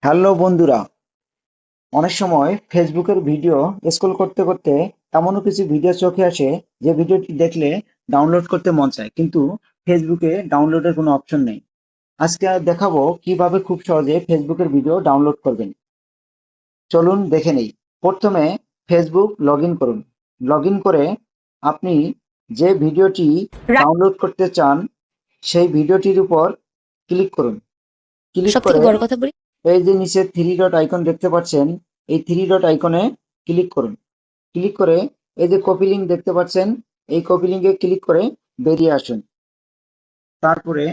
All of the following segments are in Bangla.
হ্যালো বন্ধুরা, অনেক সময় ফেসবুকের ভিডিও স্ক্রল করতে করতে এমনও কিছু ভিডিও চোখে আসে যে ভিডিওটি দেখলে ডাউনলোড করতে মন চায়, কিন্তু ফেসবুকে ডাউনলোডের কোনো অপশন নেই। আজকে দেখাবো কিভাবে খুব সহজে ফেসবুকের ভিডিও ডাউনলোড করবেন। চলুন দেখে নেই। প্রথমে ফেসবুক লগ ইন করুন। লগ ইন করে আপনি যে ভিডিওটি ডাউনলোড করতে চান সেই ভিডিওটির উপর ক্লিক করুন। ক্লিক সব থেকে করে বড় কথা বলি। এই যে নিচে থ্রি ডট আইকন দেখতে পাচ্ছেন, এই থ্রি ডট আইকনে ক্লিক করুন। ক্লিক করে এই যে কপি লিঙ্ক দেখতে পাচ্ছেন, এই কপি লিঙ্কে ক্লিক করে বেরিয়ে আসুন। তারপরে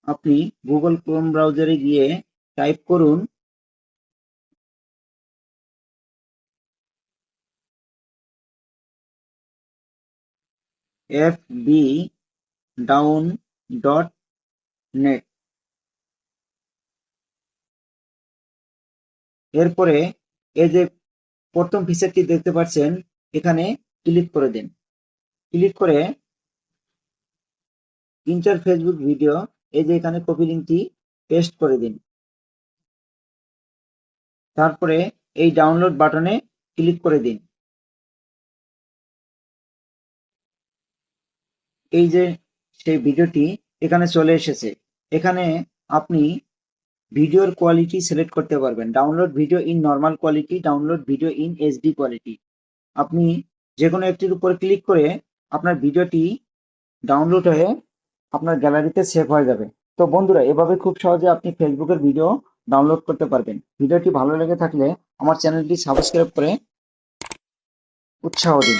আপনি গুগল ক্রোম ব্রাউজারে গিয়ে টাইপ করুন fb ডাউন ডট নেট। এরপরে এই যে প্রথম ফিচারটি দেখতে পাচ্ছেন, এখানে ক্লিক করে দিন। ক্লিক করে ইন্টার ফেসবুক ভিডিও, এই যে এখানে কপি লিঙ্কটি পেস্ট করে দিন। তারপরে এই ডাউনলোড বাটনে ক্লিক করে দিন। এই যে সেই ভিডিওটি এখানে চলে এসেছে। এখানে আপনি ভিডিওর কোয়ালিটি সিলেক্ট করতে পারবেন। Download video in normal quality, download video in HD quality. আপনি যে কোনো একটির উপর ক্লিক করে আপনার ভিডিওটি ডাউনলোড হয়ে আপনার গ্যালারিতে সেভ হয়ে যাবে। তো বন্ধুরা, এভাবে খুব সহজে আপনি ফেসবুকের ভিডিও ডাউনলোড করতে পারবেন। ভিডিওটি ভালো লেগে থাকলে আমার চ্যানেলটি সাবস্ক্রাইব করে উৎসাহ দিন।